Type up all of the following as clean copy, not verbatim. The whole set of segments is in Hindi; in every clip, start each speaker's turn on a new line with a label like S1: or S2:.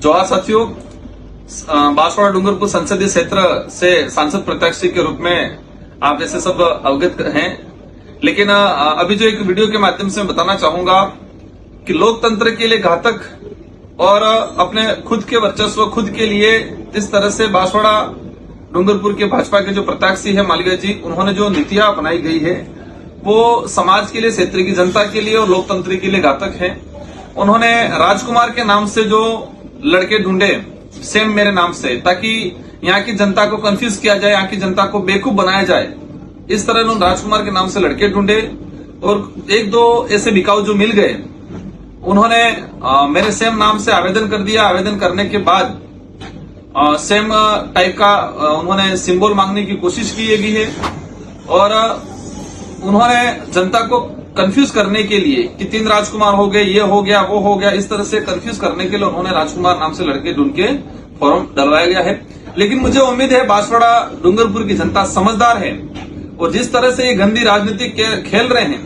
S1: जोहार साथियों, बांसवाड़ा डूंगरपुर संसदीय क्षेत्र से सांसद प्रत्याशी के रूप में आप जैसे सब अवगत हैं। लेकिन अभी जो एक वीडियो के माध्यम से बताना चाहूंगा कि लोकतंत्र के लिए घातक और अपने खुद के वर्चस्व खुद के लिए जिस तरह से बांसवाड़ा डूंगरपुर के भाजपा के जो प्रत्याशी है मालवीय जी, उन्होंने जो नीतियां अपनाई गई है वो समाज के लिए, क्षेत्र की जनता के लिए और लोकतंत्र के लिए घातक है। उन्होंने राजकुमार के नाम से जो लड़के ढूंढे सेम मेरे नाम से, ताकि यहाँ की जनता को कंफ्यूज किया जाए, यहाँ की जनता को बेवकूफ बनाया जाए, इस तरह उन्होंने राजकुमार के नाम से लड़के ढूंढे और एक दो ऐसे बिकाऊ जो मिल गए, उन्होंने मेरे सेम नाम से आवेदन कर दिया। आवेदन करने के बाद सेम टाइप का उन्होंने सिंबल मांगने की कोशिश की भी है और उन्होंने जनता को कंफ्यूज करने के लिए कि 3 राजकुमार हो गए, ये हो गया, वो हो गया, इस तरह से कंफ्यूज करने के लिए उन्होंने राजकुमार नाम से लड़के ढूंढ के फॉर्म डलवाया गया है। लेकिन मुझे उम्मीद है बांसवाड़ा डूंगरपुर की जनता समझदार है और जिस तरह से ये गंदी राजनीति खेल रहे हैं,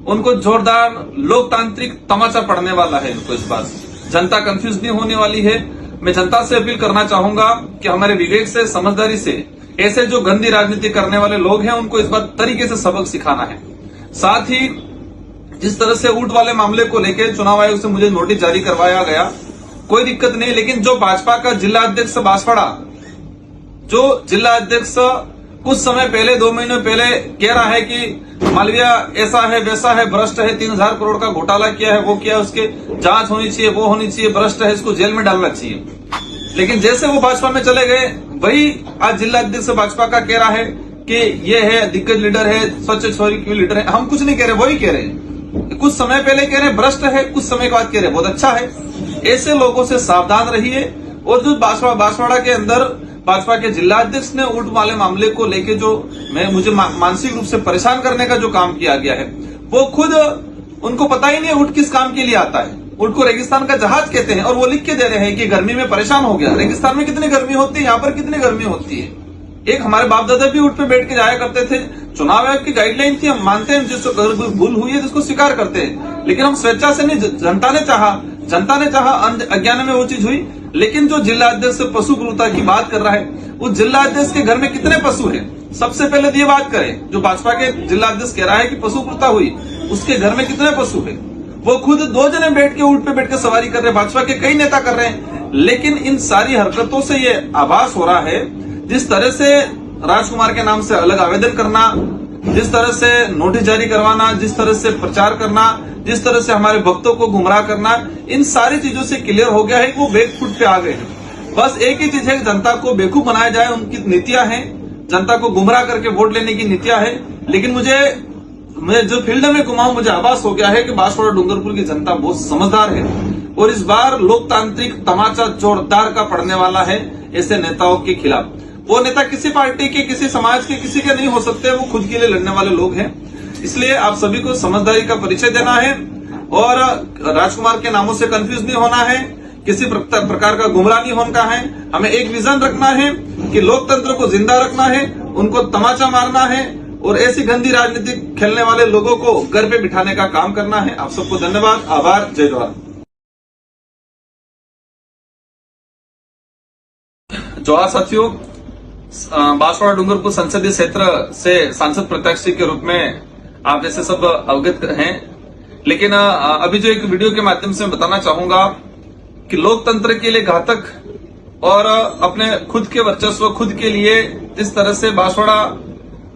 S1: उनको जोरदार लोकतांत्रिक तमाचा पड़ने वाला है। इनको इस बात जनता कंफ्यूज नहीं होने वाली है। मैं जनता से अपील करना चाहूंगा कि हमारे विवेक से, समझदारी से ऐसे जो गंदी राजनीति करने वाले लोग हैं उनको इस बात तरीके से सबक सिखाना है। साथ ही जिस तरह से ऊंट वाले मामले को लेकर चुनाव आयोग से मुझे नोटिस जारी करवाया गया, कोई दिक्कत नहीं, लेकिन जो भाजपा का जिला अध्यक्ष बांसवाड़ा, जो जिला अध्यक्ष कुछ समय पहले, 2 महीने पहले कह रहा है कि मालवीय ऐसा है, वैसा है, भ्रष्ट है, 3000 करोड़ का घोटाला किया है, वो किया, उसके जांच होनी चाहिए, वो होनी चाहिए, भ्रष्ट है, इसको जेल में डालना चाहिए। लेकिन जैसे वो भाजपा में चले गए, वही आज जिला अध्यक्ष भाजपा का कह रहा है कि ये है दिग्गज लीडर है, स्वच्छ छोरी की लीडर है। हम कुछ नहीं कह रहे, वही कह रहे हैं। कुछ समय पहले कह रहे भ्रष्ट है, कुछ समय के बाद कह रहे बहुत अच्छा है। ऐसे लोगों से सावधान रहिए। और जो बांसवाड़ा के अंदर भाजपा के जिला अध्यक्ष ने ऊंट वाले मामले को लेके जो मुझे मानसिक रूप से परेशान करने का जो काम किया गया है, वो खुद उनको पता ही नहीं है ऊंट किस काम के लिए आता है। ऊंट को रेगिस्तान का जहाज कहते हैं और वो लिख के दे रहे हैं कि गर्मी में परेशान हो गया। रेगिस्तान में कितनी गर्मी होती है, यहाँ पर कितनी गर्मी होती है। एक हमारे बाप दादा भी ऊंट पे बैठ के जाया करते थे। चुनाव आयोग की गाइडलाइन थी, हम मानते हैं, जिसको भूल हुई है जिसको स्वीकार करते हैं, लेकिन हम स्वेच्छा से नहीं, जनता ने चाहा, अज्ञान में वो चीज हुई। लेकिन जो जिला अध्यक्ष पशु क्रूरता की बात कर रहा है, उस जिला अध्यक्ष के घर में कितने पशु हैं? सबसे पहले ये बात करें। जो भाजपा के जिला अध्यक्ष कह रहा है कि पशु क्रूरता हुई, उसके घर में कितने पशु है? वो खुद 2 जने बैठ के ऊंट पे बैठ के सवारी कर रहे हैं, भाजपा के कई नेता कर रहे हैं। लेकिन इन सारी हरकतों से ये आभास हो रहा है, जिस तरह से राजकुमार के नाम से अलग आवेदन करना, जिस तरह से नोटिस जारी करवाना, जिस तरह से प्रचार करना, जिस तरह से हमारे भक्तों को गुमराह करना, इन सारी चीजों से क्लियर हो गया है कि वो बैकफुट पे आ गए हैं। बस एक ही चीज है, जनता को बेवकूफ बनाया जाए, उनकी नीतियां हैं, जनता को गुमराह करके वोट लेने की नीतियां है। लेकिन मुझे जो फील्ड में घुमाऊं, मुझे आभास हो गया है कि बांसवाड़ा डूंगरपुर की जनता बहुत समझदार है और इस बार लोकतांत्रिक तमाचा जोरदार का पड़ने वाला है ऐसे नेताओं के खिलाफ। वो नेता किसी पार्टी के, किसी समाज के, किसी के नहीं हो सकते, वो खुद के लिए लड़ने वाले लोग हैं। इसलिए आप सभी को समझदारी का परिचय देना है और राजकुमार के नामों से कंफ्यूज नहीं होना है, किसी प्रकार का गुमराह नहीं होना है। हमें एक विजन रखना है कि लोकतंत्र को जिंदा रखना है, उनको तमाचा मारना है और ऐसी गंदी राजनीति खेलने वाले लोगों को घर पे बिठाने का काम करना है। आप सबको धन्यवाद, आभार, जय जोहार। जोहार साथियों, बांसवाड़ा डूंगरपुर संसदीय क्षेत्र से सांसद प्रत्याशी के रूप में आप जैसे सब अवगत हैं। लेकिन अभी जो एक वीडियो के माध्यम से बताना चाहूंगा कि लोकतंत्र के लिए घातक और अपने खुद के वर्चस्व खुद के लिए जिस तरह से बांसवाड़ा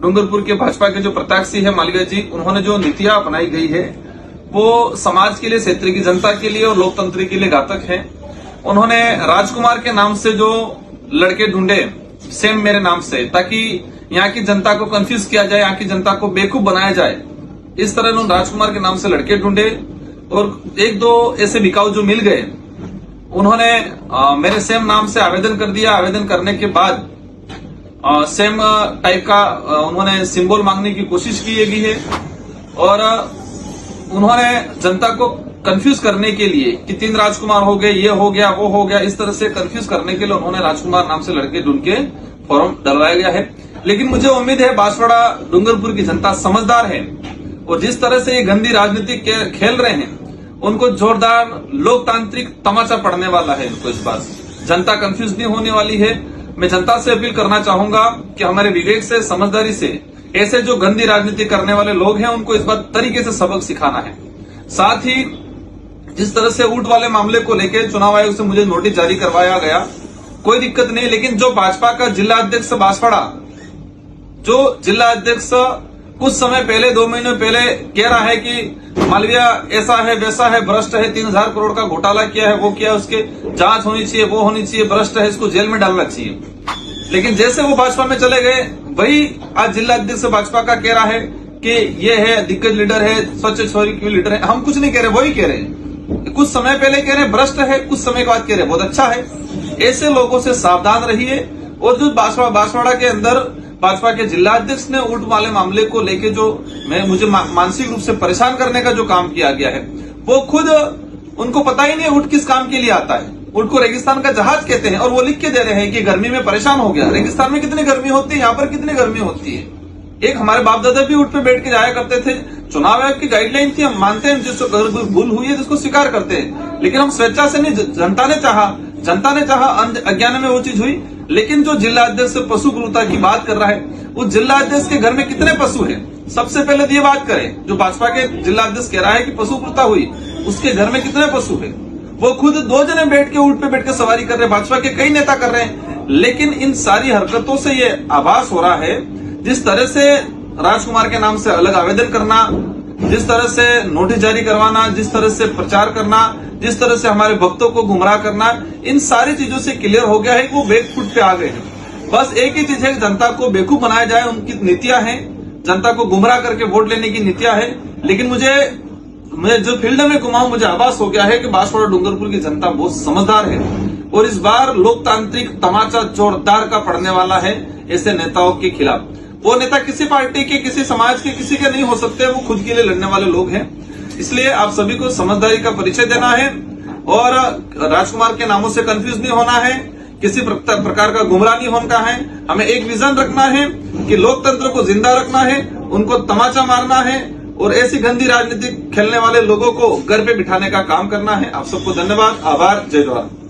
S1: डूंगरपुर के भाजपा के जो प्रत्याशी है मालवीय जी, उन्होंने जो नीतियां अपनाई गई है वो समाज के लिए, क्षेत्र की जनता के लिए और लोकतंत्र के लिए घातक है। उन्होंने राजकुमार के नाम से जो लड़के ढूंढे सेम मेरे नाम से, ताकि यहाँ की जनता को कंफ्यूज किया जाए, यहाँ की जनता को बेवकूफ बनाया जाए, इस तरह उन्होंने राजकुमार के नाम से लड़के ढूंढे और एक दो ऐसे बिकाऊ जो मिल गए, उन्होंने मेरे सेम नाम से आवेदन कर दिया। आवेदन करने के बाद सेम टाइप का उन्होंने सिंबल मांगने की कोशिश की भी है और उन्होंने जनता को कंफ्यूज करने के लिए कि 3 राजकुमार हो गए, ये हो गया, वो हो गया, इस तरह से कंफ्यूज करने के लिए उन्होंने राजकुमार नाम से लड़के ढूंढ के फॉर्म डलवाया गया है। लेकिन मुझे उम्मीद है बांसवाड़ा डूंगरपुर की जनता समझदार है और जिस तरह से ये गंदी राजनीति खेल रहे हैं, उनको जोरदार लोकतांत्रिक तमाचा पड़ने वाला है। इनको इस बार जनता कंफ्यूज नहीं होने वाली है। मैं जनता से अपील करना चाहूंगा कि हमारे विवेक से, समझदारी से ऐसे जो गंदी राजनीति करने वाले लोग हैं उनको इस बार तरीके से सबक सिखाना है। साथ ही जिस तरह से ऊंट वाले मामले को लेकर चुनाव आयोग से मुझे नोटिस जारी करवाया गया, कोई दिक्कत नहीं, लेकिन जो भाजपा का जिला अध्यक्ष बांसवाड़ा, जो जिला अध्यक्ष कुछ समय पहले, 2 महीने पहले कह रहा है कि मालविया ऐसा है, वैसा है, भ्रष्ट है, 3000 करोड़ का घोटाला किया है, वो किया, उसके जांच होनी चाहिए, वो होनी चाहिए, भ्रष्ट है, इसको जेल में डालना चाहिए। लेकिन जैसे वो भाजपा में चले गए, वही आज जिला अध्यक्ष भाजपा का कह रहा है कि ये है दिग्गज लीडर है, स्वच्छ छोरी की लीडर है। हम कुछ नहीं कह रहे, वही कह रहे हैं। कुछ समय पहले कह रहे भ्रष्ट है, कुछ समय के बाद कह रहे बहुत अच्छा है। ऐसे लोगों से सावधान रहिए। और जो बांसवाड़ा के अंदर भाजपा के जिला अध्यक्ष ने ऊंट वाले मामले को लेके जो मुझे मानसिक रूप से परेशान करने का जो काम किया गया है, वो खुद उनको पता ही नहीं ऊंट किस काम के लिए आता है। ऊंट को रेगिस्तान का जहाज कहते हैं और वो लिख के दे रहे हैं कि गर्मी में परेशान हो गया। रेगिस्तान में कितनी गर्मी होती है, यहाँ पर कितनी गर्मी होती है। एक हमारे बाप दादा भी ऊंट पे बैठ के जाया करते थे। चुनाव आयोग की गाइडलाइन थी, हम मानते हैं, जिसको भूल हुई है जिसको स्वीकार करते हैं, लेकिन हम स्वेच्छा से नहीं, जनता ने चाहा, अज्ञान में वो चीज हुई। लेकिन जो जिला अध्यक्ष पशु क्रूरता की बात कर रहा है, उस जिला अध्यक्ष के घर में कितने पशु हैं? सबसे पहले ये बात करें। जो भाजपा के जिला अध्यक्ष कह रहा है कि पशु क्रूरता हुई, उसके घर में कितने पशु हैं? वो खुद 2 जने बैठ के ऊंट पे बैठ के सवारी कर रहे हैं, भाजपा के कई नेता कर रहे हैं। लेकिन इन सारी हरकतों से ये आभास हो रहा है, जिस तरह से राजकुमार के नाम से अलग आवेदन करना, जिस तरह से नोटिस जारी करवाना, जिस तरह से प्रचार करना, जिस तरह से हमारे भक्तों को गुमराह करना, इन सारी चीजों से क्लियर हो गया है कि वो बैकफुट पे आ गए हैं। बस एक ही चीज है कि जनता को बेवकूफ बनाया जाए, उनकी नीतियां हैं, जनता को गुमराह करके वोट लेने की नीतियां है। लेकिन मुझे जो फील्ड में घुमाऊं, मुझे आभास हो गया है कि बांसवाड़ा डूंगरपुर की जनता बहुत समझदार है और इस बार लोकतांत्रिक तमाचा जोरदार का पड़ने वाला है ऐसे नेताओं के खिलाफ। वो नेता किसी पार्टी के, किसी समाज के, किसी के नहीं हो सकते, वो खुद के लिए लड़ने वाले लोग हैं। इसलिए आप सभी को समझदारी का परिचय देना है और राजकुमार के नामों से कंफ्यूज नहीं होना है, किसी प्रकार का गुमराह नहीं होना है। हमें एक विजन रखना है कि लोकतंत्र को जिंदा रखना है, उनको तमाचा मारना है और ऐसी गंदी राजनीति खेलने वाले लोगों को घर पे बिठाने का काम करना है। आप सबको धन्यवाद, आभार, जय जवाहर।